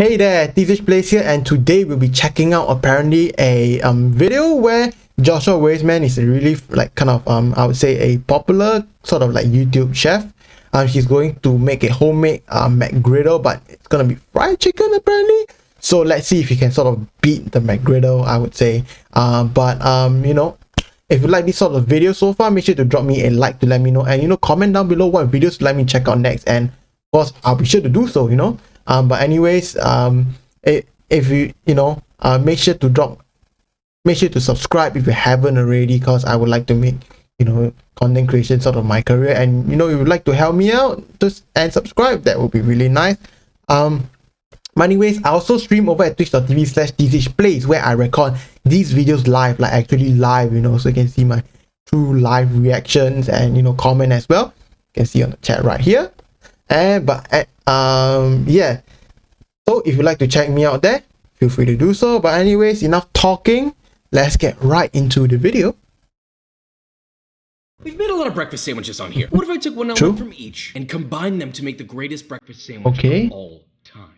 Hey there, TVH Plays here, and today we'll be checking out apparently a video where Joshua Weissman is a really I would say a popular sort of like YouTube chef. He's going to make a homemade McGriddle, but it's gonna be fried chicken apparently. So let's see if he can sort of beat the McGriddle, I would say. You know, if you like this sort of video so far, make sure to drop me a like to let me know, and comment down below what videos let me check out next, and of course I'll be sure to do so. But anyways, if you make sure to subscribe if you haven't already, because I would like to make content creation sort of my career, and if you would like to help me out, and subscribe, that would be really nice. But anyways, I also stream over at twitch.tv/TVHplays, where I record these videos live, like actually live, so you can see my true live reactions and comment as well. You can see on the chat right here. Yeah, so if you'd like to check me out there, feel free to do so. But anyways, enough talking, let's get right into the video. We've made a lot of breakfast sandwiches on here. What if I took one element from each and combined them to make the greatest breakfast sandwich of all time?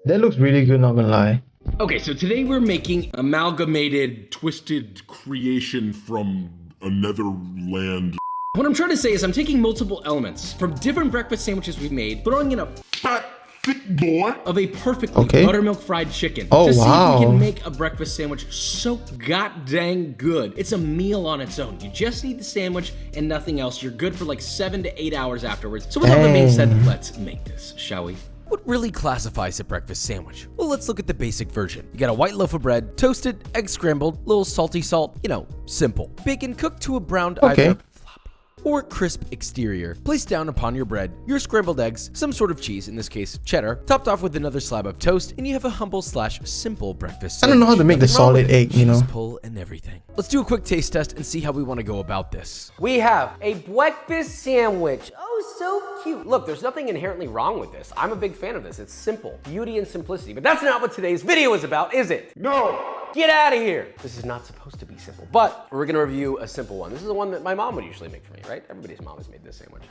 That looks really good, not gonna lie. Okay, so today we're making amalgamated, twisted creation from another land. What I'm trying to say is I'm taking multiple elements from different breakfast sandwiches we've made, throwing in a fat, thick boy of a perfectly buttermilk fried chicken to see if we can make a breakfast sandwich so god dang good. It's a meal on its own. You just need the sandwich and nothing else. You're good for like 7 to 8 hours afterwards. So with all that being said, let's make this, shall we? What really classifies a breakfast sandwich? Well, let's look at the basic version. You got a white loaf of bread, toasted, egg scrambled, little salty salt, simple. Bacon cooked to a browned either floppy or crisp exterior. Placed down upon your bread, your scrambled eggs, some sort of cheese, in this case cheddar, topped off with another slab of toast, and you have a humble/simple breakfast sandwich. I don't know how to make the solid egg, Cheese pull and everything. Let's do a quick taste test and see how we want to go about this. We have a breakfast sandwich. Oh, so cute. Look, there's nothing inherently wrong with this. I'm a big fan of this. It's simple, beauty and simplicity. But that's not what today's video is about, is it? No. Get out of here. This is not supposed to be simple, but we're gonna review a simple one. This is the one that my mom would usually make for me, right? Everybody's mom has made this sandwich.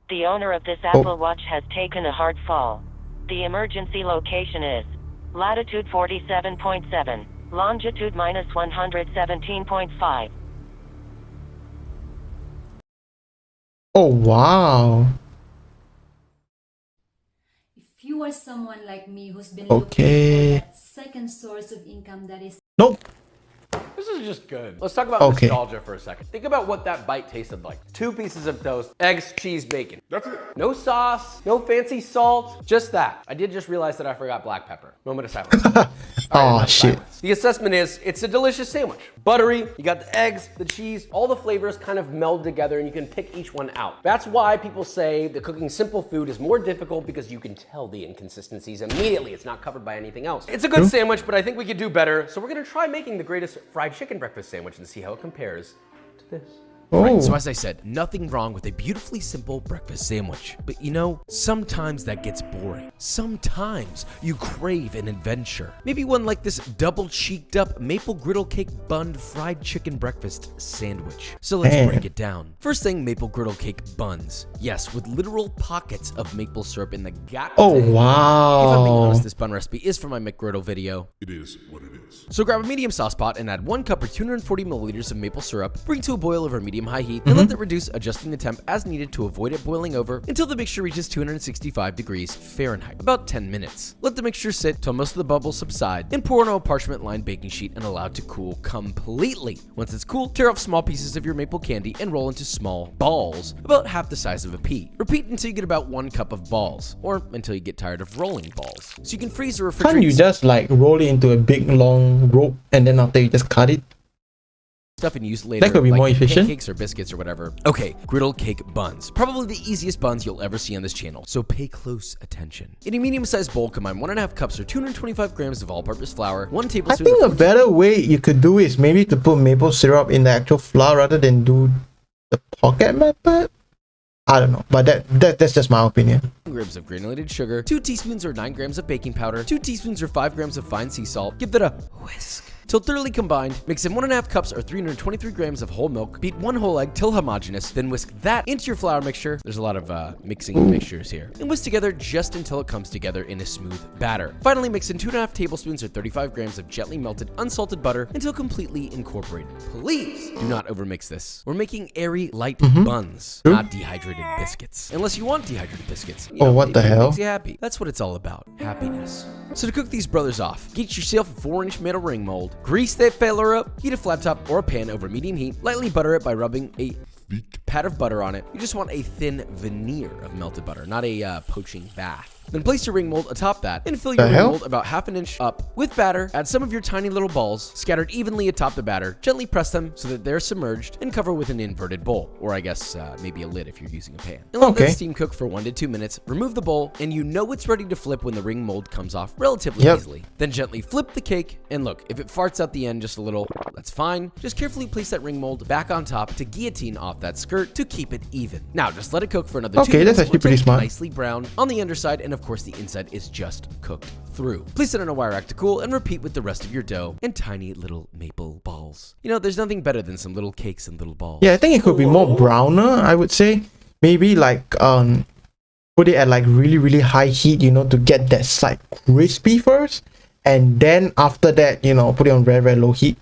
The owner of this Apple Watch has taken a hard fall. The emergency location is latitude 47.7, longitude -117.5. Oh wow. If you are someone like me who's been looking for that second source of income that is This is just good. Let's talk about nostalgia for a second. Think about what that bite tasted like. 2 pieces of toast, eggs, cheese, bacon. That's it. No sauce, no fancy salt, just that. I did just realize that I forgot black pepper. Moment of silence. Oh shit. The assessment is, it's a delicious sandwich. Buttery, you got the eggs, the cheese, all the flavors kind of meld together and you can pick each one out. That's why people say that cooking simple food is more difficult, because you can tell the inconsistencies immediately. It's not covered by anything else. It's a good sandwich, but I think we could do better. So we're gonna try making the greatest fried chicken breakfast sandwich and see how it compares to this. Right, so as I said, nothing wrong with a beautifully simple breakfast sandwich. But sometimes that gets boring. Sometimes you crave an adventure. Maybe one like this double cheeked up maple griddle cake bunned fried chicken breakfast sandwich. So let's break it down. First thing, maple griddle cake buns. Yes, with literal pockets of maple syrup in the gut. Oh wow. If I'm being honest, this bun recipe is from my McGriddle video. It is what it is. So grab a medium sauce pot and add 1 cup or 240 milliliters of maple syrup. Bring to a boil over medium-high heat and let that reduce, adjusting the temp as needed to avoid it boiling over until the mixture reaches 265 degrees Fahrenheit, about 10 minutes. Let the mixture sit till most of the bubbles subside and pour onto a parchment-lined baking sheet and allow it to cool completely. Once it's cool, tear off small pieces of your maple candy and roll into small balls, about half the size of a pea. Repeat until you get about 1 cup of balls, or until you get tired of rolling balls. So you can freeze or refrigerate. Can't you just roll it into a big long rope and then after you just cut it? Stuff and use later. That could be more efficient. Pancakes or biscuits or whatever. Okay, griddle cake buns. Probably the easiest buns you'll ever see on this channel, so pay close attention. In a medium-sized bowl, combine 1.5 cups or 225 grams of all-purpose flour, 1 tablespoon. I think a better way you could do is maybe to put maple syrup in the actual flour rather than do the pocket method. I don't know, but that's just my opinion. Grams of granulated sugar, 2 teaspoons or 9 grams of baking powder, 2 teaspoons or 5 grams of fine sea salt. Give that a whisk. till thoroughly combined. Mix in 1.5 cups or 323 grams of whole milk. Beat 1 whole egg till homogeneous. Then whisk that into your flour mixture. There's a lot of mixing mixtures here. And whisk together just until it comes together in a smooth batter. Finally, mix in 2.5 tablespoons or 35 grams of gently melted unsalted butter until completely incorporated. Please do not overmix this. We're making airy, light buns, not dehydrated biscuits. Unless you want dehydrated biscuits. You know, what the hell? Makes you happy. That's what it's all about. Happiness. So to cook these brothers off, get yourself a 4-inch metal ring mold. Grease that feller up. Heat a flat top or a pan over medium heat. Lightly butter it by rubbing a pat of butter on it. You just want a thin veneer of melted butter, not a poaching bath. Then place your ring mold atop that and fill your ring mold about 1/2 inch up with batter. Add some of your tiny little balls scattered evenly atop the batter. Gently press them so that they're submerged and cover with an inverted bowl, or I guess maybe a lid if you're using a pan. And let that steam cook for 1 to 2 minutes. Remove the bowl and you know it's ready to flip when the ring mold comes off relatively easily. Then gently flip the cake and look, if it farts out the end just a little, that's fine. Just carefully place that ring mold back on top to guillotine off that skirt to keep it even. Now just let it cook for another 2 minutes. Okay, that's actually pretty smart. Nicely brown on the underside, and of course the inside is just cooked through. Place it on a wire rack to cool and repeat with the rest of your dough and tiny little maple balls. You know, there's nothing better than some little cakes and little balls. Yeah, I think it could be more browner, I would say. Maybe like put it at like really high heat, you know, to get that side crispy first, and then after that, you know, put it on very low heat.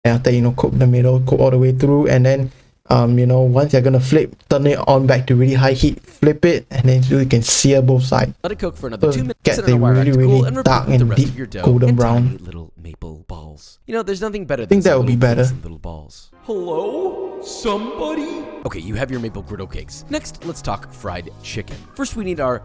And after, you know, cook the middle, cook all the way through, and then you know, once you're gonna flip, turn it on back to really high heat, flip it, and then you can sear both sides. Let it cook for another 2 minutes. Get the really dark and deep golden brown. Tiny little maple balls. You know, there's nothing better than I think that would be better. Little balls. Hello? Somebody? Okay, you have your maple griddle cakes. Next, let's talk fried chicken. First, we need our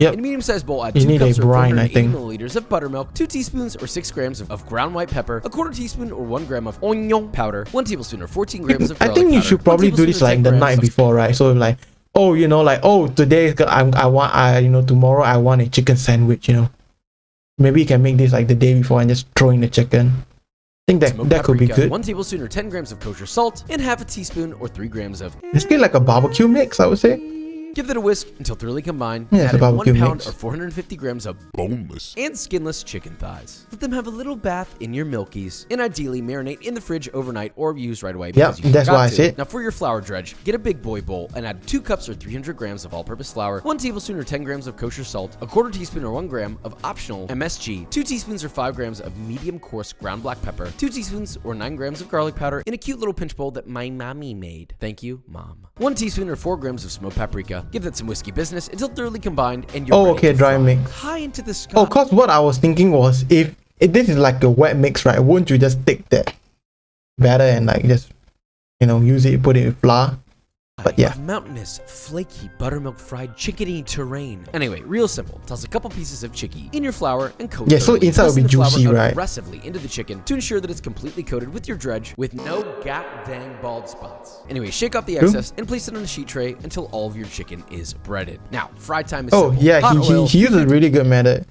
Yep. In a medium-sized bowl, add You 2 need cups a or brine, 480 I think. milliliters of buttermilk, 2 teaspoons or 6 grams of ground white pepper, a 1/4 teaspoon or 1 gram of onion powder, 1 tablespoon or 14 grams of I garlic think you powder, should probably 1 do this tablespoon or like 10 the grams night of before, right? So like, oh, you know, like, oh, today you know, tomorrow I want a chicken sandwich, you know. Maybe you can make this like the day before and just throw in the chicken. I think that could be good. 1 tablespoon or 10 grams of kosher salt, and 1/2 teaspoon or 3 grams of. Basically like a barbecue mix, I would say. Give it a whisk until thoroughly combined. Yeah, it's Add a in barbecue 1 pound mix. or 450 grams of boneless and skinless chicken thighs. Let them have a little bath in your milkies, and ideally marinate in the fridge overnight or use right away. Yep, that's why I said. Now for your flour dredge, get a big boy bowl and add 2 cups or 300 grams of all-purpose flour, 1 tablespoon or 10 grams of kosher salt, a 1/4 teaspoon or 1 gram of optional MSG, 2 teaspoons or 5 grams of medium coarse ground black pepper, 2 teaspoons or 9 grams of garlic powder in a cute little pinch bowl that my mommy made. Thank you, Mom. 1 teaspoon or 4 grams of smoked paprika. Give that some whiskey business until thoroughly combined and you're ready to dry fry. mix. High into the sky. Oh, cause what I was thinking was if this is like a wet mix, right? Wouldn't you just take that batter and like just, you know, use it, put it with flour? But yeah. Of mountainous, flaky buttermilk fried chickeny terrain. Anyway, real simple. Toss a couple pieces of chicky in your flour and coat. Yeah, so thoroughly. inside will be Pressing the flour juicy, right? Aggressively into the chicken to ensure that it's completely coated with your dredge with no dang bald spots. Anyway, shake off the excess and place it on a sheet tray until all of your chicken is breaded. Now, fry time is simple. Yeah, Hot oil, he used a really good method.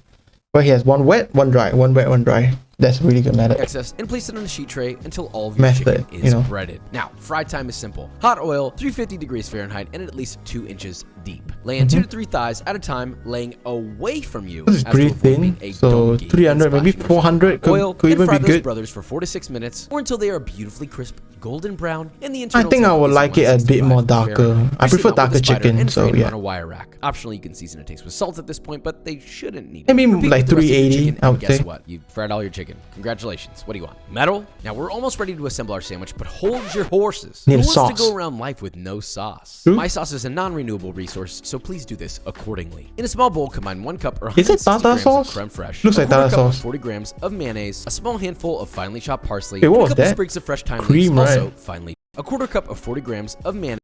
But he has one wet, one dry, one wet, one dry. That's a really good method. Excess and place it on a sheet tray until all of your chicken is breaded. Now, fry time is simple. Hot oil, 350 degrees Fahrenheit, and at least 2 inches deep. Lay in 2 to 3 thighs at a time, laying away from you. This is pretty thin, so 300, maybe 400 could even fry be those good. brothers for 4 to 6 minutes, or until they are beautifully crisp, golden brown, and the internal. I think I would like it a bit more 165 darker. Fahrenheit. I prefer Press it out darker with a spider chicken, and so drain it yeah. on a wire rack. Optionally, you can season a taste with salt at this point, but they shouldn't need it. Maybe Repeat like with the rest of your 380, chicken, I and would guess say. what? You fried all your chicken. Congratulations. What do you want? Metal? Now we're almost ready to assemble our sandwich, but hold your horses. Need Who a wants sauce. to go around life with no sauce? True. My sauce is a non-renewable resource, so please do this accordingly. In a small bowl, combine 1 cup or Is it 160 tartar grams sauce? of creme fraiche, Looks a like 1/4 tartar cup or sauce. 40 grams of mayonnaise, a small handful of finely chopped parsley, Wait, what and a was couple that? sprigs of fresh thyme Cream, leaves, also right? finely. A 1/4 cup of 40 grams of mayonnaise.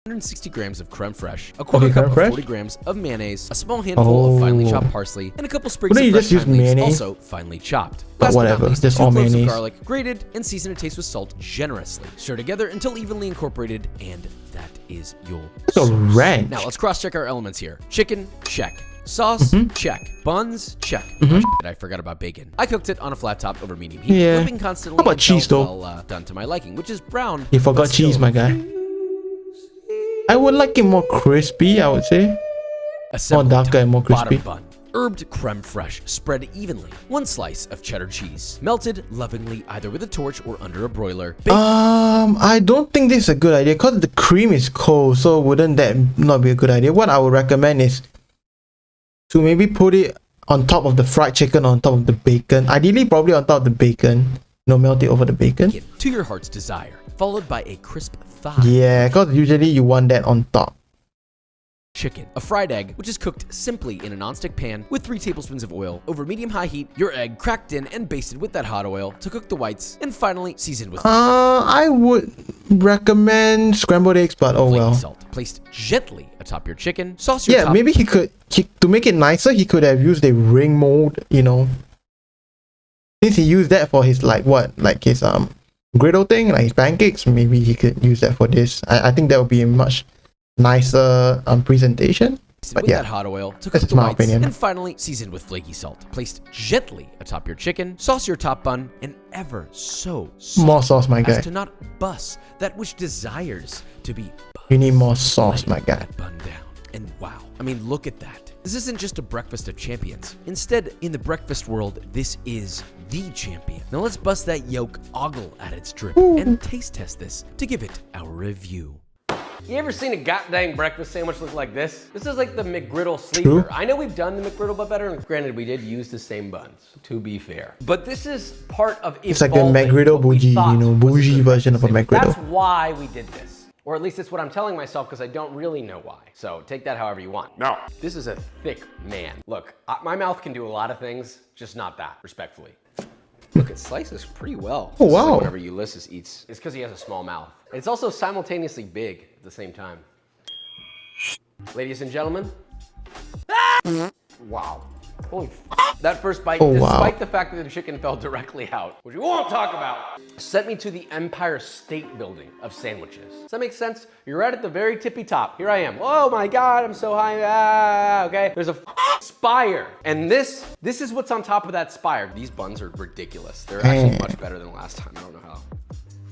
160 grams of creme fraiche, a 1/4 Okay, cup creme of fraiche? 40 grams of mayonnaise, a small handful of finely chopped parsley, and a couple sprigs Wouldn't of you fresh just use thyme leaves, mayonnaise? also finely chopped. But Last but not whatever, least, just 2 all cloves of mayonnaise. garlic, grated and season to taste with salt generously. Stir together until evenly incorporated, and that is your It's a ranch. Now let's cross-check our elements here. Chicken, check. Sauce, check. Buns, check. Oh, shit, I forgot about bacon. I cooked it on a flat top over medium heat, Yeah. flipping constantly How about until cheese, though? well done to my liking, which is brown. You forgot but still cheese, my guy. I would like it more crispy, I would say. Assemble darker time. and more crispy. Bottom bun. Herbed creme fraiche spread evenly. 1 slice of cheddar cheese, melted lovingly either with a torch or under a broiler. I don't think this is a good idea because the cream is cold, so wouldn't that not be a good idea? What I would recommend is to maybe put it on top of the fried chicken, on top of the bacon. Ideally, probably on top of the bacon. Melt it over the bacon. To your heart's desire, followed by a crisp thigh. Yeah, because usually you want that on top. Chicken, a fried egg, which is cooked simply in a non-stick pan with 3 tablespoons of oil over medium-high heat. Your egg cracked in and basted with that hot oil to cook the whites, and finally seasoned with I would recommend scrambled eggs, but oh well. Salt placed gently atop your chicken. Sauce your top. Maybe to make it nicer, he could have used a ring mold, Since he used that for his his griddle thing, like his pancakes, maybe he could use that for this. I think that would be a much nicer presentation. But with yeah, that hot oil to cook that's the my whites, opinion. and finally seasoned with flaky salt. Placed gently atop your chicken. Sauce your top bun, and ever so soft More sauce, my guy. as to not bust that which desires to be buzzed. You need more sauce, Lay my guy. that bun down, and wow, I mean, look at that. This isn't just a breakfast of champions. Instead, in the breakfast world, this is the champion. Now let's bust that yolk ogle at its drip and taste test this to give it our review. You ever seen a goddamn breakfast sandwich look like this? This is like the McGriddle sleeper. True. I know we've done the McGriddle but better, and granted we did use the same buns, to be fair. But this is part of It's like a evolving McGriddle what we bougie, thought was a bougie good version of a breakfast McGriddle. sandwich. That's why we did this. Or at least it's what I'm telling myself because I don't really know why. So take that however you want. No. This is a thick man. Look, my mouth can do a lot of things, just not that, respectfully. Look, it slices pretty well. Oh, This is like wow. whenever Ulysses eats, it's because he has a small mouth. It's also simultaneously big at the same time. Ladies and gentlemen. Wow. Holy that first bite, Oh, wow. despite the fact that the chicken fell directly out, which we won't talk about, sent me to the Empire State Building of sandwiches. Does that make sense? You're right at the very tippy top. Here I am. Oh my God, I'm so high. Okay. There's a spire. And this is what's on top of that spire. These buns are ridiculous. They're actually much better than last time. I don't know how.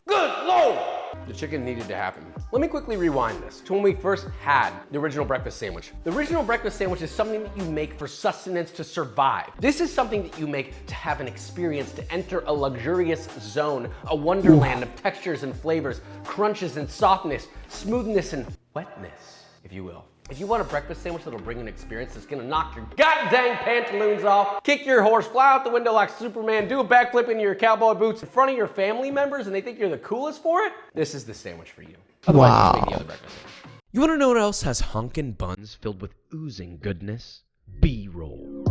Good Lord! The chicken needed to happen. Let me quickly rewind this to when we first had the original breakfast sandwich. The original breakfast sandwich is something that you make for sustenance to survive. This is something that you make to have an experience, to enter a luxurious zone, a wonderland of textures and flavors, crunches and softness, smoothness and wetness, if you will. If you want a breakfast sandwich that'll bring an experience that's gonna knock your goddamn pantaloons off, kick your horse, fly out the window like Superman, do a backflip into your cowboy boots in front of your family members and they think you're the coolest for it, this is the sandwich for you. Otherwise, just make the other breakfast sandwich. You want to know what else has honkin' buns filled with oozing goodness? B-roll.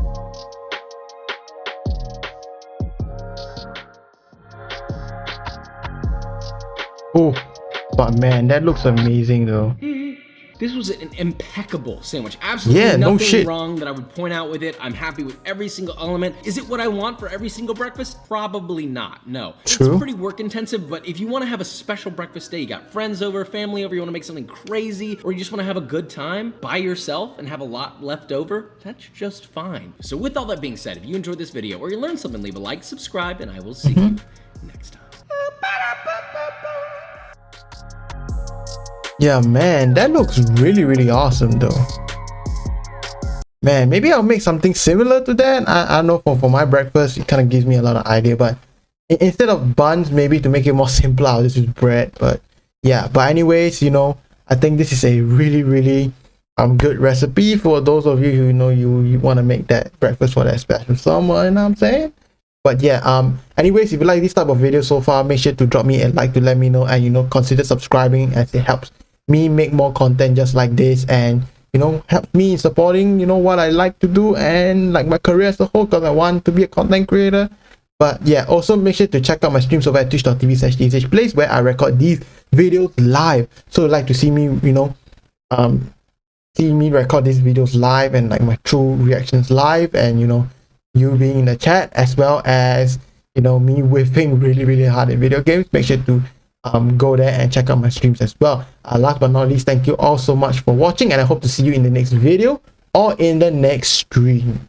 Oh, but man, that looks amazing though. This was an impeccable sandwich. Absolutely Yeah, no nothing shit. wrong that I would point out with it. I'm happy with every single element. Is it what I want for every single breakfast? Probably not, no. True. It's pretty work intensive, but if you want to have a special breakfast day, you got friends over, family over, you want to make something crazy, or you just want to have a good time by yourself and have a lot left over, that's just fine. So with all that being said, if you enjoyed this video or you learned something, leave a like, subscribe, and I will see you next time. Yeah, man, that looks really awesome though. Man, maybe I'll make something similar to that. I know for my breakfast, it kind of gives me a lot of idea, but instead of buns, maybe to make it more simpler, I'll just use bread. But yeah, but anyways, I think this is a really good recipe for those of you who you want to make that breakfast for that special someone, you know what I'm saying? But yeah, anyways, if you like this type of video so far, make sure to drop me a like to let me know, and consider subscribing, as it helps me make more content just like this, and help me in supporting what I like to do and like my career as a whole, because I want to be a content creator. But yeah, also make sure to check out my streams over at twitch.tv/TSHplays, where I record these videos live. So if you'd like to see me see me record these videos live and like my true reactions live, and you being in the chat, as well as me whiffing really hard in video games, make sure to go there and check out my streams as well. Last but not least, thank you all so much for watching, and I hope to see you in the next video or in the next stream.